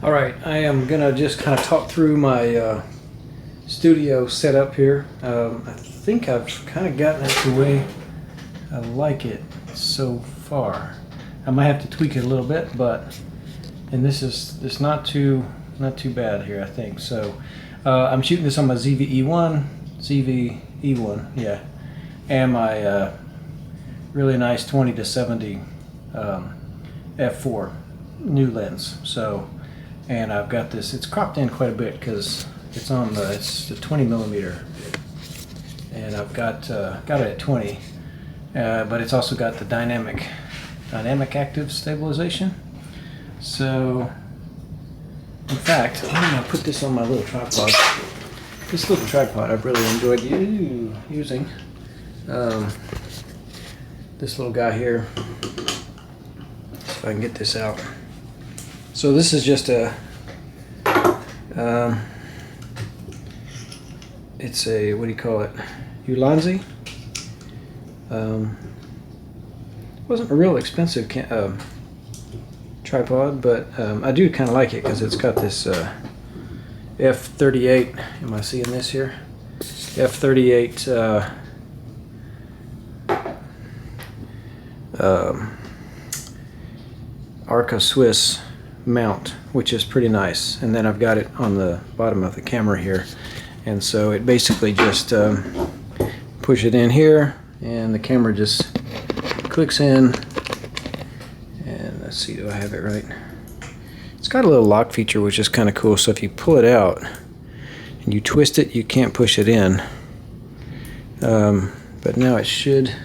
All right, I am gonna just kind of talk through my studio setup here. I think I've kind of gotten it the way I like it so far. I might have to tweak it a little bit, but this is not too bad here, I think. So I'm shooting this on my ZV-E1, yeah, and my really nice 20-70 f4 new lens. So. And I've got this, it's cropped in quite a bit because it's the 20 millimeter, and I've got it at 20, but it's also got the dynamic active stabilization. So in fact, I'm gonna put this on my little tripod. This little tripod I've really enjoyed using. This little guy here, if I can get this out. So this is just it's a, what do you call it, Ulanzi. Wasn't a real expensive tripod, but I do kind of like it because it's got this F38, am I seeing this here? F38 Arca Swiss mount, which is pretty nice. And then I've got it on the bottom of the camera here, and so it basically just push it in here and the camera just clicks in, and let's see, do I have it right? It's got a little lock feature which is kind of cool, so if you pull it out and you twist it, you can't push it in, but now it should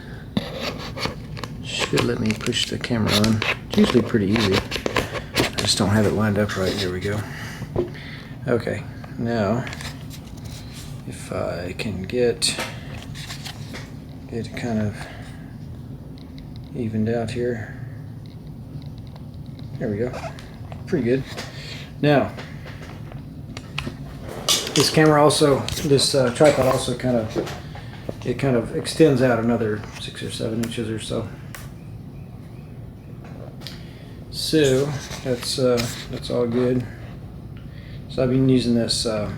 let me push the camera on. It's usually pretty easy. Just don't have it lined up right. Here we go. Okay, now if I can get it kind of evened out here. There we go. Pretty good. Now this camera also, this tripod also kind of extends out another 6 or 7 inches or so. So that's all good. So I've been using this. I've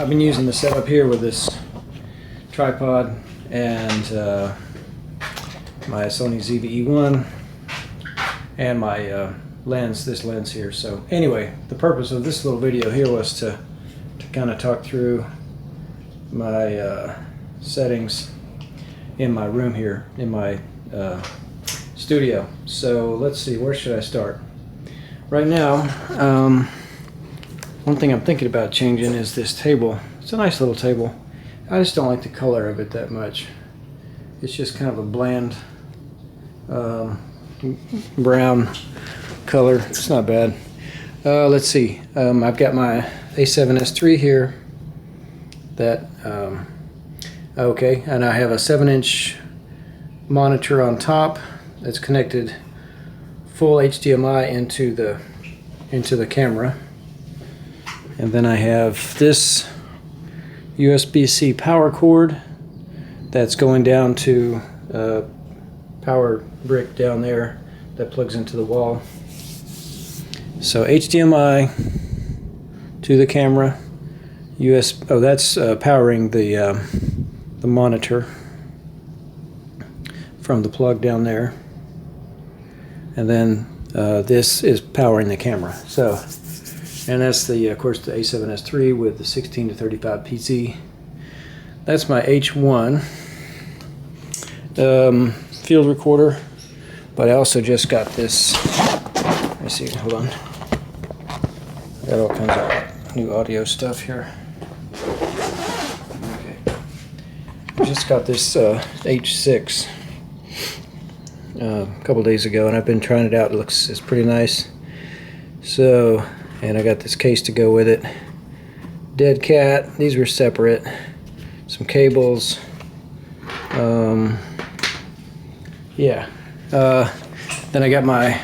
been using the setup here with this tripod and my Sony ZV-E1 and my lens. This lens here. So anyway, the purpose of this little video here was to kind of talk through my settings in my room here in my studio. So let's see, where should I start? Right now, one thing I'm thinking about changing is this table. It's a nice little table. I just don't like the color of it that much. It's just kind of a bland brown color. It's not bad. Let's see, I've got my A7S III here. That okay, and I have a 7-inch monitor on top. It's connected full HDMI into the camera, and then I have this USB-C power cord that's going down to a power brick down there that plugs into the wall. So HDMI to the camera, that's powering the monitor from the plug down there. And then this is powering the camera. So, and that's of course the A7S III with the 16-35 PC. That's my H1 field recorder. But I also just got this. Let me see. Hold on. I got all kinds of new audio stuff here. Okay. I just got this H6. A couple days ago, and I've been trying it out. It's pretty nice. So, and I got this case to go with it. Dead cat. These were separate. Some cables. Yeah. Then I got my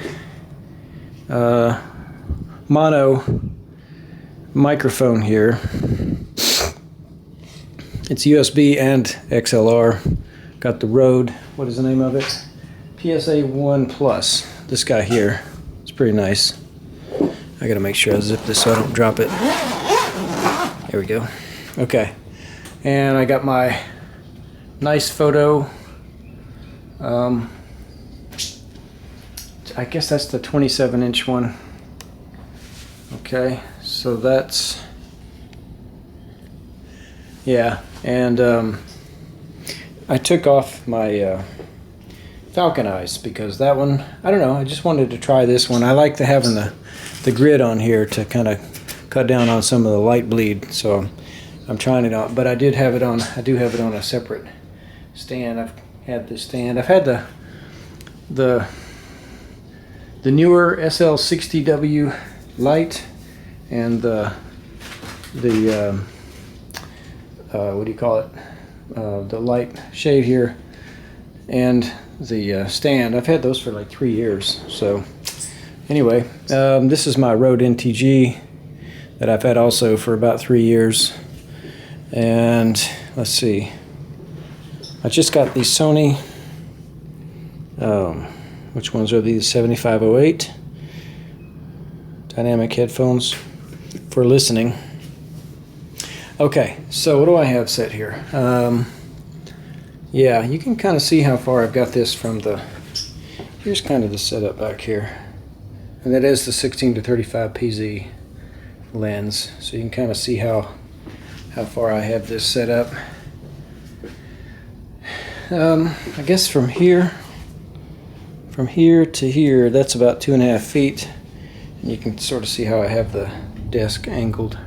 mono microphone here. It's USB and XLR. Got the Rode. What is the name of it? PSA 1 Plus. This guy here. It's pretty nice. I gotta make sure I zip this so I don't drop it. There we go. Okay. And I got my nice photo. I guess that's the 27-inch one. Okay, so that's, yeah, and I took off my Falcon Eyes because that one, I don't know, I just wanted to try this one. I like having the grid on here to kind of cut down on some of the light bleed, so I'm trying it on, but I do have it on a separate stand. I've had this stand. I've had the newer SL60W light and the what do you call it? The light shade here and the stand. I've had those for like 3 years. So anyway, this is my Rode NTG that I've had also for about 3 years. And let's see, I just got these Sony, which ones are these? 7508 dynamic headphones for listening. Okay, so what do I have set here? Yeah, you can kind of see how far I've got this from the, here's kind of the setup back here. And that is the 16-35 PZ lens. So you can kind of see how far I have this set up. I guess from here to here, that's about 2.5 feet. And you can sort of see how I have the desk angled.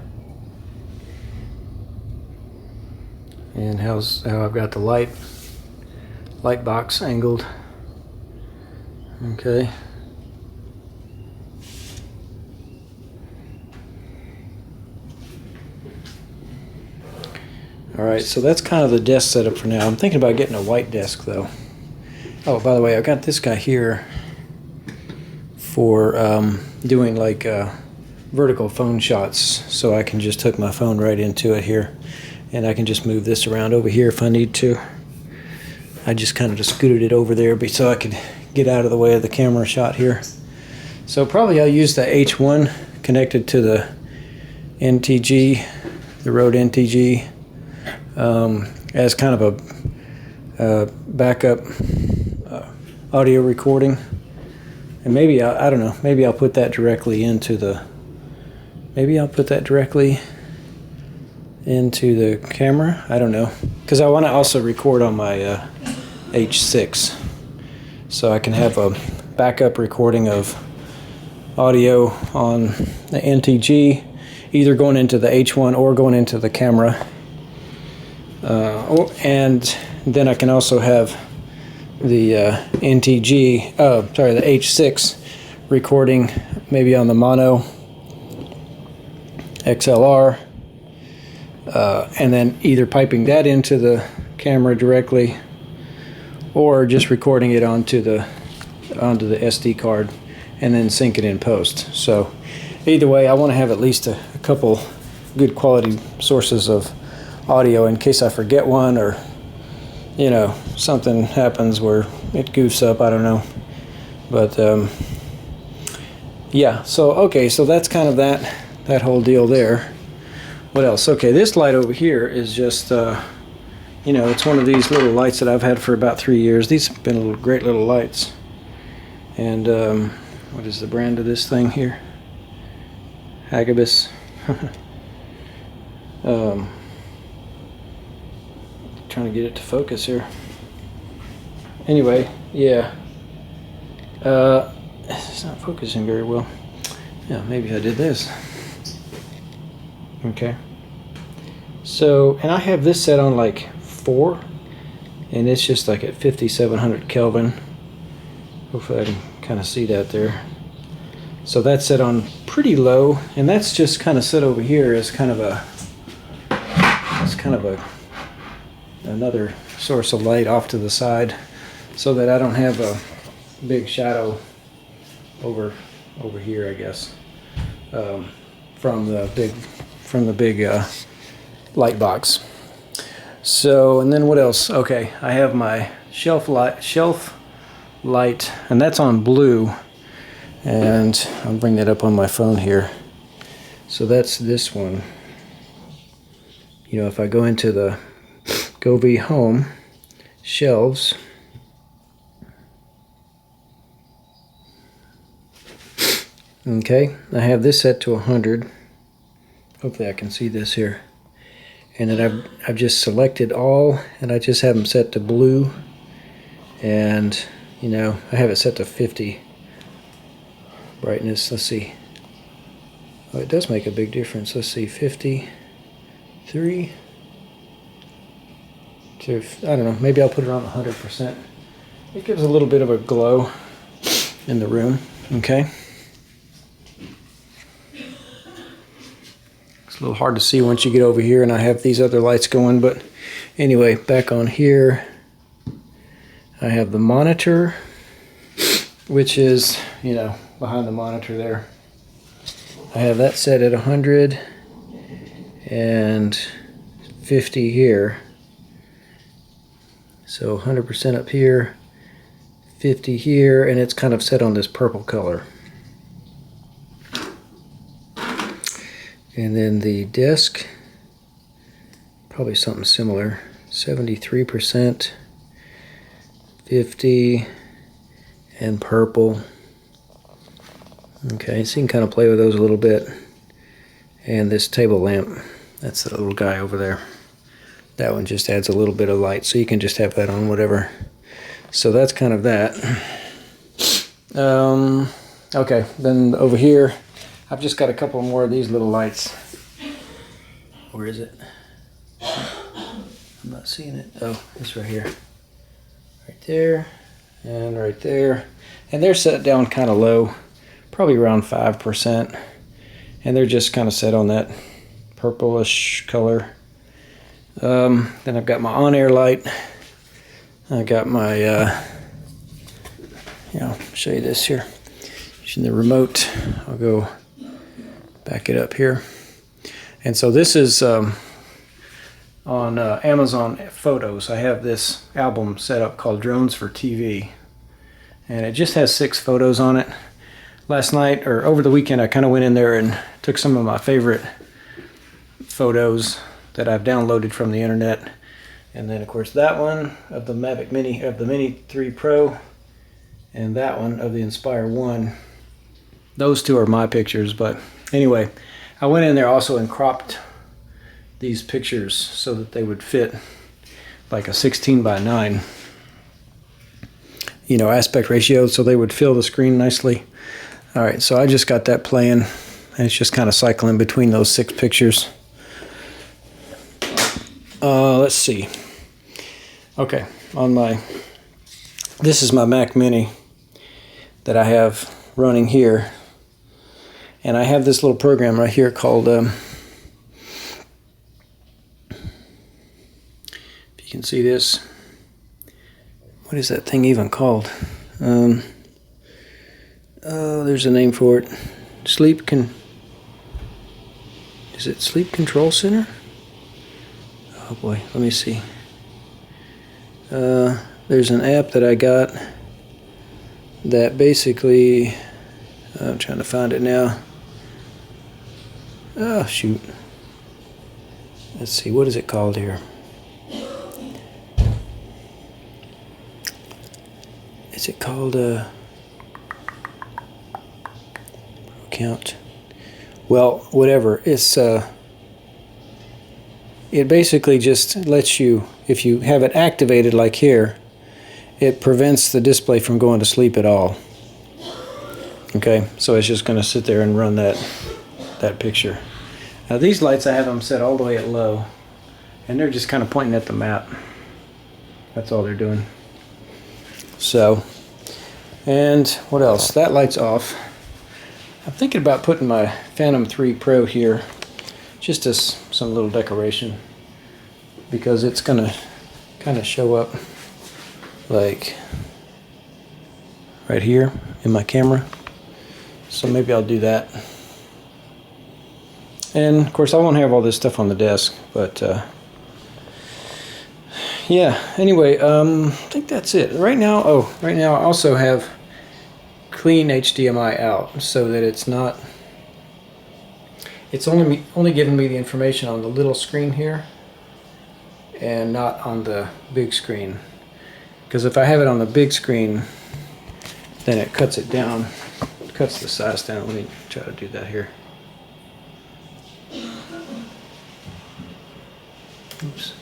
And how I've got the light box angled. Okay. Alright, so that's kind of the desk setup for now. I'm thinking about getting a white desk though. Oh, by the way, I've got this guy here for doing like vertical phone shots, so I can just hook my phone right into it here, and I can just move this around over here if I need to. I just kind of just scooted it over there so I could get out of the way of the camera shot here. So probably I'll use the H1 connected to the NTG, the Rode NTG, as kind of a backup audio recording. And maybe I don't know, maybe I'll put that directly into the camera. I don't know, because I want to also record on my H6, so I can have a backup recording of audio on the NTG, either going into the H1 or going into the camera. And then I can also have the the H6 recording maybe on the mono XLR, and then either piping that into the camera directly or just recording it onto the SD card and then sync it in post. So either way, I want to have at least a couple good quality sources of audio in case I forget one, or you know, something happens where it goofs up, I don't know. But yeah, so okay, so that's kind of that whole deal there. What else? Okay, this light over here is just you know, it's one of these little lights that I've had for about 3 years. These have been great little lights. And what is the brand of this thing here? Hagibis. Trying to get it to focus here. Anyway, yeah. It's not focusing very well. Yeah, maybe I did this. Okay. So, and I have this set on like 4, and it's just like at 5700 Kelvin. Hopefully I can kind of see that there. So that's set on pretty low, and that's just kind of set over here as kind of another source of light off to the side, so that I don't have a big shadow over here, I guess, from the big light box. So, and then what else? Okay, I have my shelf light, and that's on blue. And I'll bring that up on my phone here. So that's this one. You know, if I go into the Govee Home shelves, okay, I have this set to 100. Hopefully I can see this here. And then I've just selected all, and I just have them set to blue. And, you know, I have it set to 50 brightness. Let's see. Oh, it does make a big difference. Let's see, 53 to, I don't know, maybe I'll put it on 100%. It gives a little bit of a glow in the room, okay? It's a little hard to see once you get over here and I have these other lights going, but anyway, back on here, I have the monitor, which is, you know, behind the monitor there. I have that set at 100 and 50 here. So 100% up here, 50 here, and it's kind of set on this purple color. And then the desk, probably something similar, 73%, 50, and purple. Okay, so you can kind of play with those a little bit. And this table lamp, that's the little guy over there. That one just adds a little bit of light, so you can just have that on whatever. So that's kind of that. Okay, then over here, I've just got a couple more of these little lights. Where is it? I'm not seeing it. Oh, it's right here. Right there, and right there. And they're set down kind of low, probably around 5%. And they're just kind of set on that purplish color. Then I've got my on-air light. I got my, I'll show you this here. Using the remote, I'll go back it up here. And so this is on Amazon Photos. I have this album set up called Drones for TV. And it just has 6 photos on it. Last night, or over the weekend, I kind of went in there and took some of my favorite photos that I've downloaded from the internet. And then of course that one of the Mavic Mini, of the Mini 3 Pro, and that one of the Inspire 1. Those two are my pictures, but anyway, I went in there also and cropped these pictures so that they would fit like a 16:9, you know, aspect ratio, so they would fill the screen nicely. All right, so I just got that playing, and it's just kind of cycling between those 6 pictures. Let's see. Okay, this is my Mac Mini that I have running here, and I have this little program right here called, if you can see this, what is that thing even called? There's a name for it. Is it Sleep Control Center? Oh boy, let me see. There's an app that I got that basically, I'm trying to find it now. Oh shoot. Let's see, what is it called here? Is it called account? Well, whatever. It's it basically just lets you, if you have it activated like here, it prevents the display from going to sleep at all. Okay, so it's just going to sit there and run that picture. Now these lights, I have them set all the way at low, and they're just kind of pointing at the map. That's all they're doing. So, and what else? That light's off. I'm thinking about putting my Phantom 3 Pro here, just as some little decoration, because it's gonna kind of show up like right here in my camera. So maybe I'll do that. And of course I won't have all this stuff on the desk, but yeah, anyway, I think that's it. Right now I also have clean HDMI out so that it's not, it's only giving me the information on the little screen here and not on the big screen. Because if I have it on the big screen, then it cuts it down, cuts the size down. Let me try to do that here. Oops.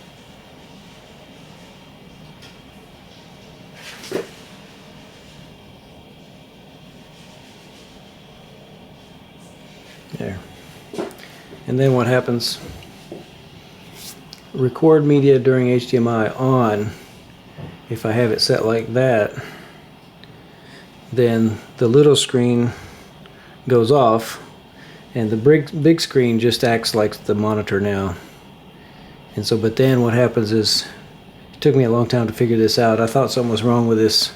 There. And then what happens? Record media during HDMI on. If I have it set like that, then the little screen goes off and the big screen just acts like the monitor now. And so, but then what happens is, it took me a long time to figure this out. I thought something was wrong with this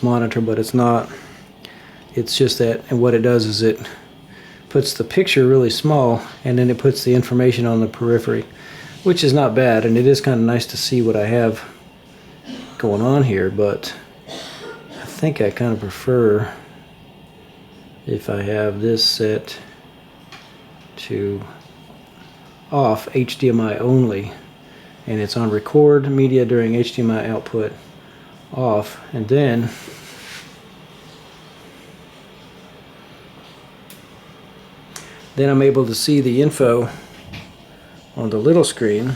monitor, but it's not. It's just that, and what it does is it puts the picture really small, and then it puts the information on the periphery, which is not bad, and it is kind of nice to see what I have going on here, but I think I kind of prefer if I have this set to off, HDMI only, and it's on record media during HDMI output off, and then I'm able to see the info on the little screen,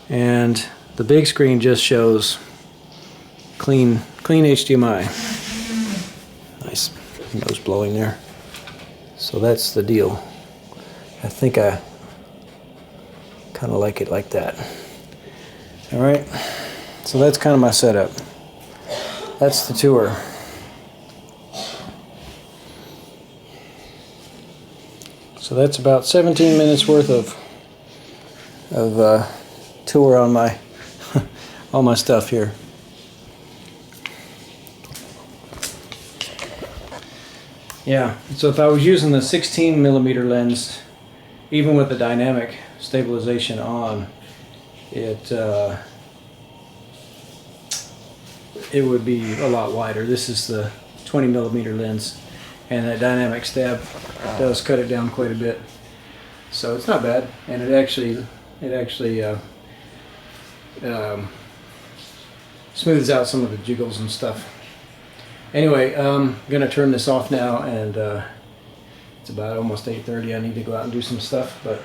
and the big screen just shows clean HDMI. Nice nose blowing there. So that's the deal. I think I kind of like it like that. All right, so that's kind of my setup. That's the tour. So that's about 17 minutes worth of tour on my all my stuff here. Yeah, so if I was using the 16mm lens, even with the dynamic stabilization on, it would be a lot wider. This is the 20mm lens, and that dynamic stab does cut it down quite a bit. So it's not bad, and it actually smooths out some of the jiggles and stuff. Anyway, I'm gonna turn this off now, and it's about almost 8:30. I need to go out and do some stuff, but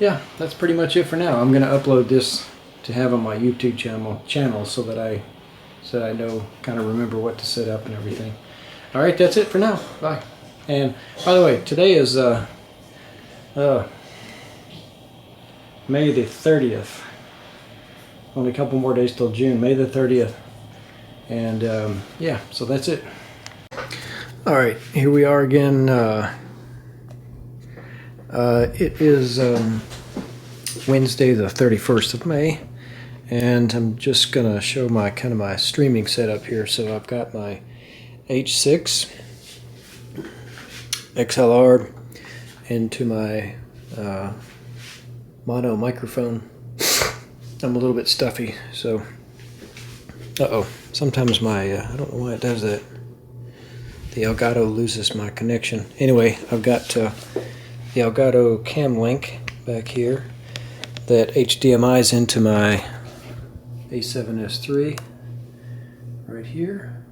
yeah, that's pretty much it for now. I'm gonna upload this to have on my YouTube channel so that I know, kind of remember what to set up and everything. All right, that's it for now. Bye. And by the way, today is May the 30th. Only a couple more days till June. May the 30th. And yeah, so that's it. All right, here we are again. It is Wednesday the 31st of May, and I'm just gonna show my kind of my streaming setup here. So I've got my H6 XLR into my mono microphone. I'm a little bit stuffy, so sometimes my I don't know why it does that. The Elgato loses my connection. Anyway, I've got the Elgato Cam Link back here that HDMI's into my A7S III right here.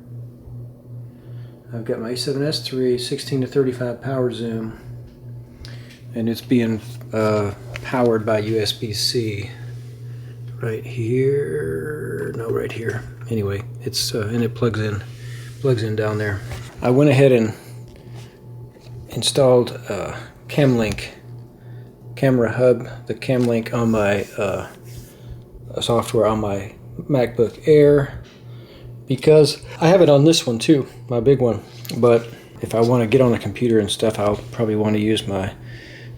I've got my A7S III 16-35 power zoom, and it's being powered by USB-C right here. No, right here. Anyway, it's and it plugs in down there. I went ahead and installed CamLink camera hub, the CamLink on my software on my MacBook Air, because I have it on this one too, my big one. But if I want to get on the computer and stuff, I'll probably want to use my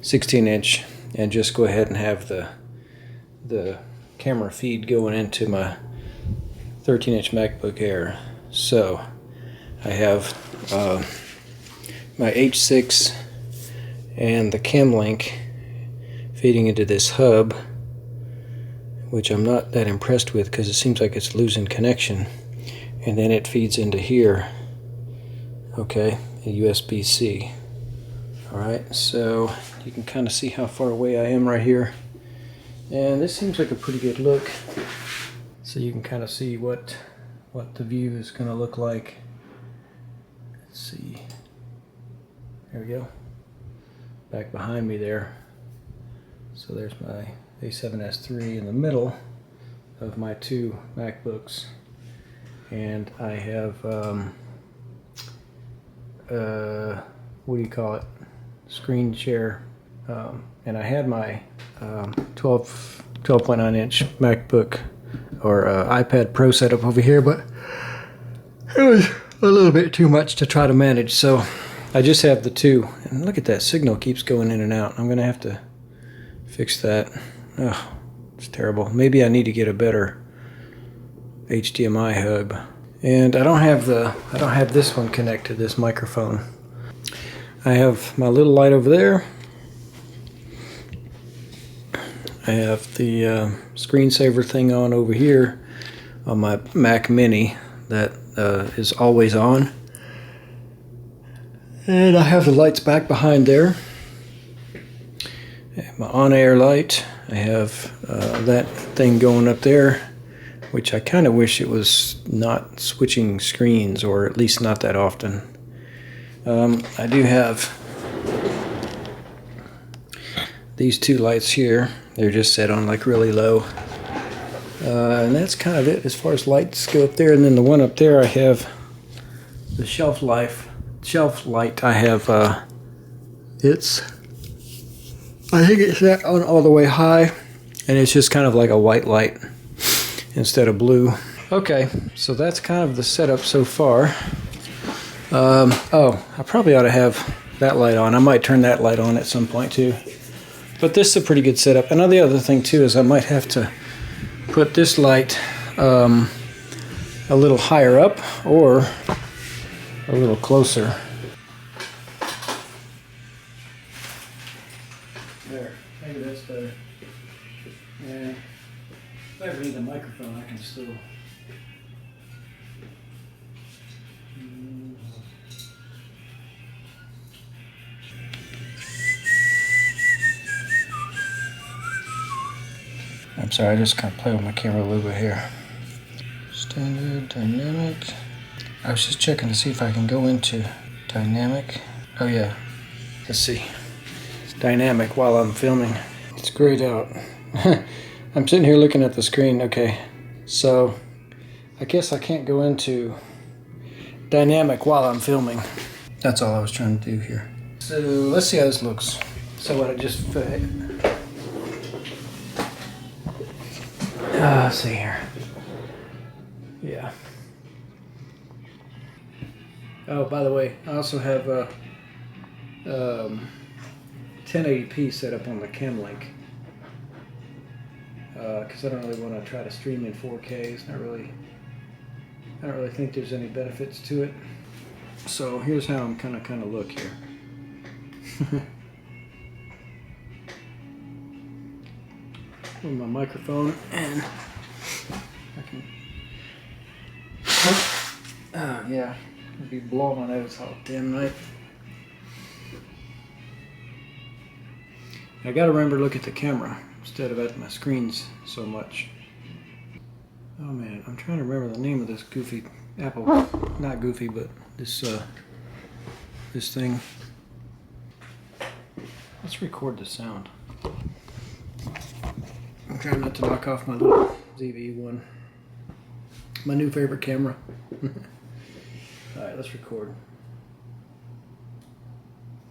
16-inch and just go ahead and have the camera feed going into my 13-inch MacBook Air. So I have my H6 and the CamLink feeding into this hub which I'm not that impressed with because it seems like it's losing connection. And then it feeds into here. Okay, a USB-C. Alright, so you can kind of see how far away I am right here. And this seems like a pretty good look. So you can kind of see what the view is going to look like. Let's see. There we go. Back behind me there. So there's my A7S III in the middle of my two MacBooks. And I have, what do you call it? Screen share. And I had my 12.9 inch MacBook or iPad Pro setup over here, but it was a little bit too much to try to manage. So I just have the two. And look at that, signal keeps going in and out. I'm going to have to fix that. Ugh, it's terrible. Maybe I need to get a better HDMI hub. And I don't have this one connected, this microphone. I have my little light over there. I have the screensaver thing on over here on my Mac Mini that is always on. And I have the lights back behind there. I have my on-air light. I have that thing going up there, which I kind of wish it was not switching screens, or at least not that often. I do have these two lights here. They're just set on like really low. And that's kind of it as far as lights go up there. And then the one up there, I have the shelf light. I have, I think it's set on all the way high, and it's just kind of like a white light instead of blue. Okay, so that's kind of the setup so far. Oh, I probably ought to have that light on. I might turn that light on at some point too. But this is a pretty good setup. And the other thing too is I might have to put this light a little higher up or a little closer. There, maybe that's better. Yeah, if I ever need a microphone, I can still. I'm sorry, I just kind of play with my camera a little bit here. Standard, dynamic. I was just checking to see if I can go into dynamic. Oh yeah, let's see. It's dynamic while I'm filming. It's grayed out. I'm sitting here looking at the screen. Okay, so I guess I can't go into dynamic while I'm filming. That's all I was trying to do here. So let's see how this looks. So what I just let's see here. Yeah. Oh, by the way, I also have 1080p set up on the Camlink because I don't really want to try to stream in 4K. It's not really. I don't really think there's any benefits to it. So here's how I'm kind of look here. With my microphone, and I can. Oh yeah, I'd be blowing my nose all damn night. I gotta remember to look at the camera instead of at my screens so much. Oh man, I'm trying to remember the name of this goofy Apple, not goofy, but this thing. Let's record the sound. I'm trying not to knock off my little ZV-E1, my new favorite camera. Alright, let's record.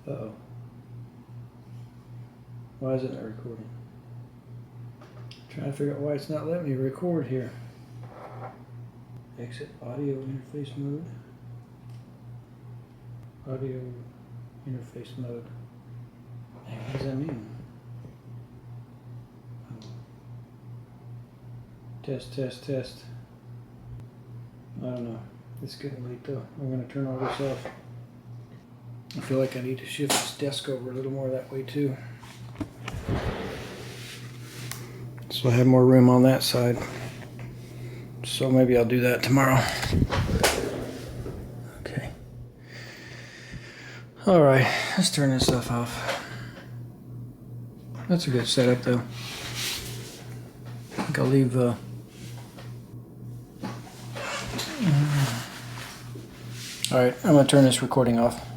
Uh-oh. Why is it not recording? Trying to figure out why it's not letting me record here. Exit audio interface mode. Audio interface mode. Hey, what does that mean? Test, test, test. I don't know. It's getting late though. I'm going to turn all this off. I feel like I need to shift this desk over a little more that way too. Let's So I have more room on that side. So maybe I'll do that tomorrow. Okay. All right, let's turn this stuff off. That's a good setup though. I think I'll leave all right, I'm gonna turn this recording off.